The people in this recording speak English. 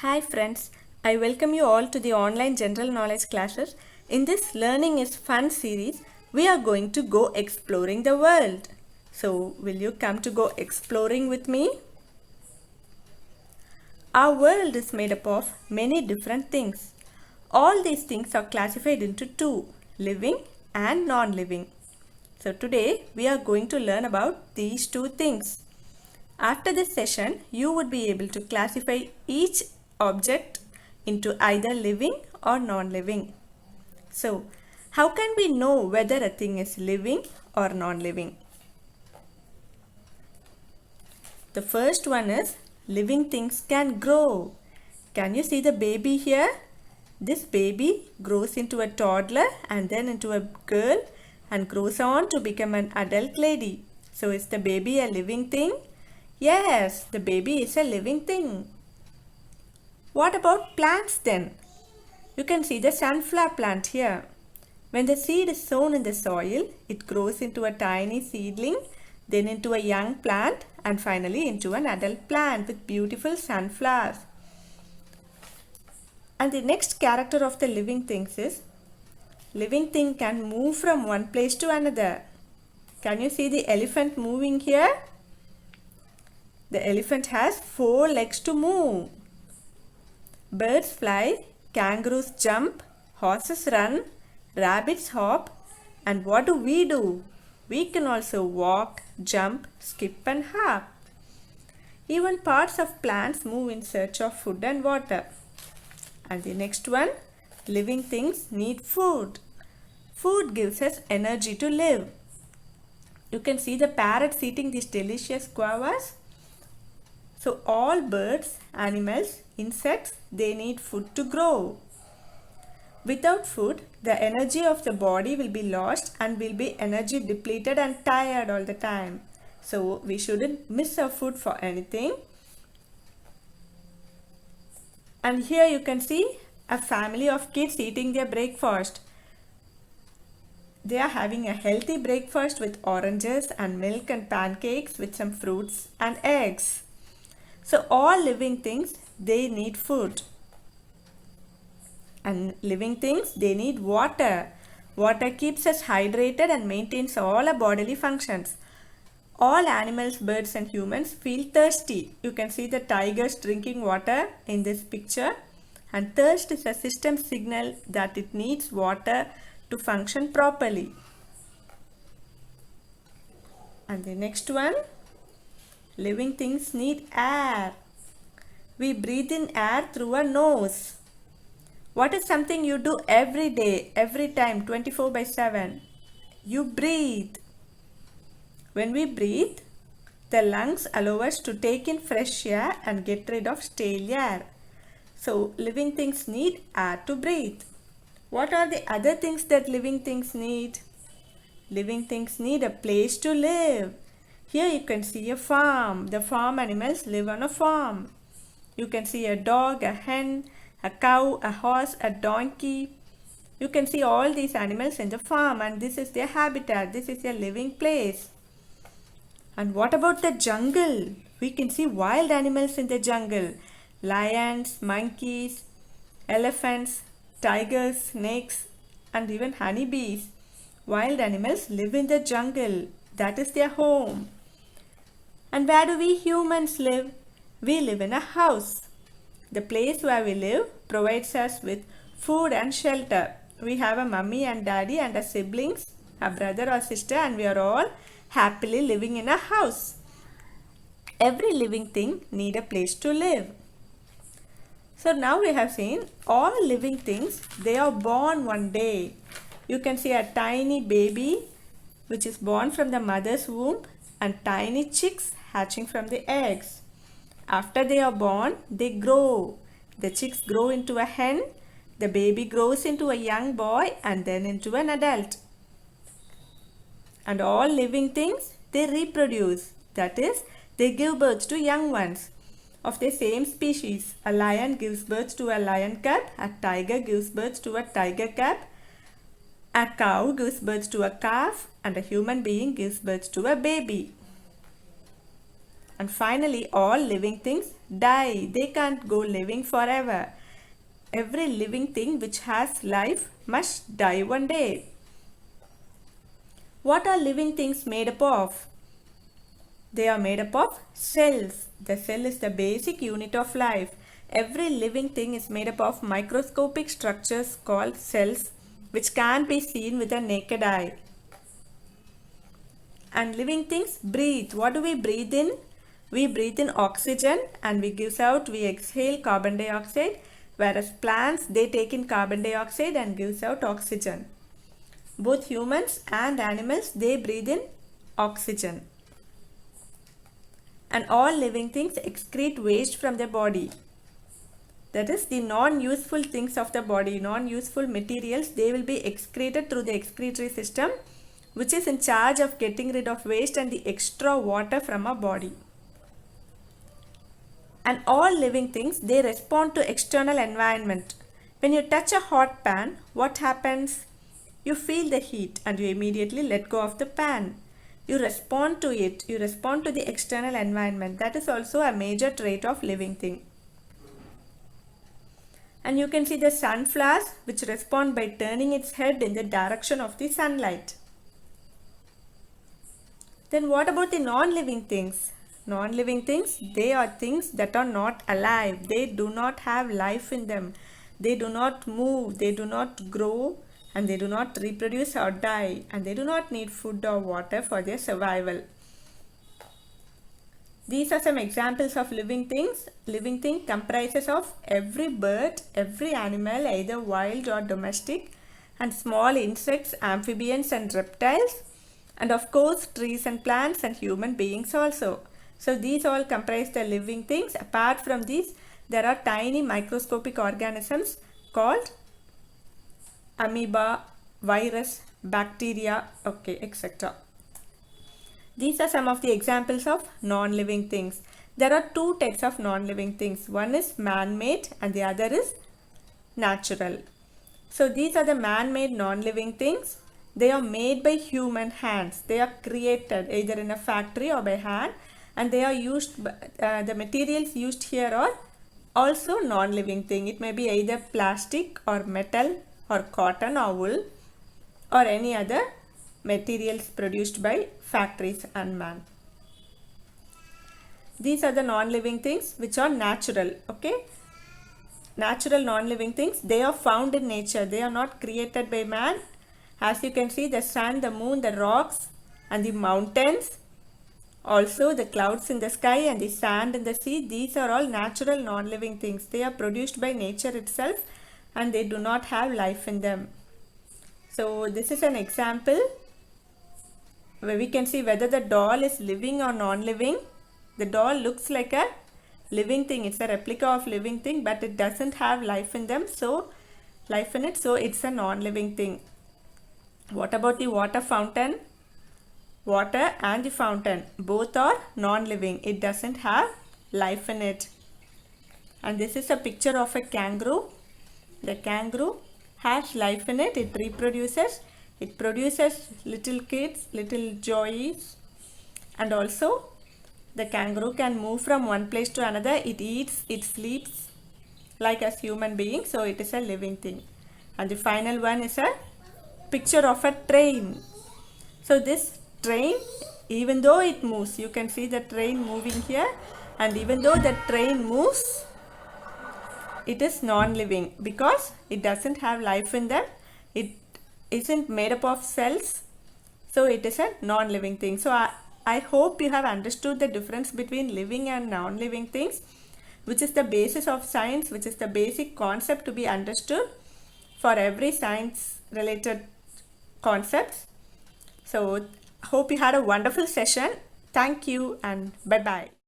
Hi friends, I welcome you all to the online general knowledge classes. In this Learning is Fun series, we are going to go exploring the world. So, will you come to go exploring with me? Our world is made up of many different things. All these things are classified into two, living and non-living. So today we are going to learn about these two things. After this session, you would be able to classify each object into either living or non-living. So, how can we know whether a thing is living or non-living? The first one is living things can grow. Can you see the baby here? This baby grows into a toddler and then into a girl and grows on to become an adult lady. So is the baby a living thing? Yes, the baby is a living thing. What about plants then? You can see the sunflower plant here. When the seed is sown in the soil, it grows into a tiny seedling, then into a young plant, and finally into an adult plant with beautiful sunflowers. And the next character of the living things is, living thing can move from one place to another. Can you see the elephant moving here? The elephant has 4 legs to move. Birds fly, kangaroos jump, horses run, rabbits hop, and what do? We can also walk, jump, skip and hop. Even parts of plants move in search of food and water. And the next one, living things need food. Food gives us energy to live. You can see the parrots eating these delicious guavas. So all birds, animals, insects, they need food to grow. Without food, the energy of the body will be lost and will be energy depleted and tired all the time. So we shouldn't miss our food for anything. And here you can see a family of kids eating their breakfast. They are having a healthy breakfast with oranges and milk and pancakes with some fruits and eggs. So all living things, they need food. And living things, they need water. Water keeps us hydrated and maintains all our bodily functions. All animals, birds and humans feel thirsty. You can see the tigers drinking water in this picture. And thirst is a system signal that it needs water to function properly. And the next one, living things need air. We breathe in air through our nose. What is something you do every day, every time, 24/7? You breathe. When we breathe, the lungs allow us to take in fresh air and get rid of stale air. So, living things need air to breathe. What are the other things that living things need? Living things need a place to live. Here you can see a farm. The farm animals live on a farm. You can see a dog, a hen, a cow, a horse, a donkey. You can see all these animals in the farm and this is their habitat. This is their living place. And what about the jungle? We can see wild animals in the jungle. Lions, monkeys, elephants, tigers, snakes, and even honeybees. Wild animals live in the jungle. That is their home. And where do we humans live? We live in a house. The place where we live provides us with food and shelter. We have a mummy and daddy and a siblings, a brother or sister, and we are all happily living in a house. Every living thing needs a place to live. So now we have seen all living things, they are born one day. You can see a tiny baby which is born from the mother's womb and tiny chicks hatching from the eggs. After they are born, they grow. The chicks grow into a hen, the baby grows into a young boy and then into an adult. And all living things, they reproduce. That is, they give birth to young ones of the same species. A lion gives birth to a lion cub, a tiger gives birth to a tiger cub, a cow gives birth to a calf, and a human being gives birth to a baby. And finally, all living things, die. They can't go living forever. Every living thing which has life must die one day. What are living things made up of? They are made up of cells. The cell is the basic unit of life. Every living thing is made up of microscopic structures called cells, which can be seen with the naked eye. And living things breathe. What do we breathe in? We breathe in oxygen and we exhale carbon dioxide, whereas plants, they take in carbon dioxide and gives out oxygen. Both humans and animals, they breathe in oxygen. And all living things excrete waste from their body. That is, the non-useful things of the body, non-useful materials, they will be excreted through the excretory system, which is in charge of getting rid of waste and the extra water from our body. And all living things, they respond to external environment. When you touch a hot pan, what happens? You feel the heat and you immediately let go of the pan. You respond to it. You respond to the external environment. That is also a major trait of living thing. And you can see the sunflowers, which respond by turning its head in the direction of the sunlight. Then what about the non-living things? Non-living things, they are things that are not alive. They do not have life in them. They do not move. They do not grow. And they do not reproduce or die, and they do not need food or water for their survival. These are some examples of living things. Living thing comprises of every bird, every animal, either wild or domestic, and small insects, amphibians and reptiles, and of course trees and plants and human beings also. So these all comprise the living things. Apart from these, there are tiny microscopic organisms called amoeba, virus, bacteria, etc. These are some of the examples of non-living things. There are two types of non-living things. One is man-made and the other is natural. So these are the man-made non-living things. They are made by human hands. They are created either in a factory or by hand, and they are used, the materials used here are also non-living thing. It may be either plastic or metal or cotton or wool or any other materials produced by factories and man. These are the non-living things which are natural. Natural non-living things, they are found in nature. They are not created by man. As you can see, the sun, the moon, the rocks and the mountains, also the clouds in the sky and the sand in the sea, these are all natural non-living things. They are produced by nature itself and they do not have life in them. So this is an example where we can see whether the doll is living or non-living. The doll looks like a living thing. It's a replica of living thing, but it doesn't have life in them. So it's a non-living thing. What about the water fountain? Water and the fountain, both are non-living. It doesn't have life in it. And this is a picture of a kangaroo. The kangaroo has life in it. It reproduces. It produces little kids, little joeys. And also the kangaroo can move from one place to another. It eats, it sleeps like as human beings. So it is a living thing. And the final one is a picture of a train. So this train, even though it moves, you can see the train moving here, and even though the train moves, it is non-living because it doesn't have life in them. It isn't made up of cells, so it is a non-living thing. So I hope you have understood the difference between living and non-living things, which is the basis of science, which is the basic concept to be understood for every science related concepts. So hope you had a wonderful session. Thank you and bye-bye.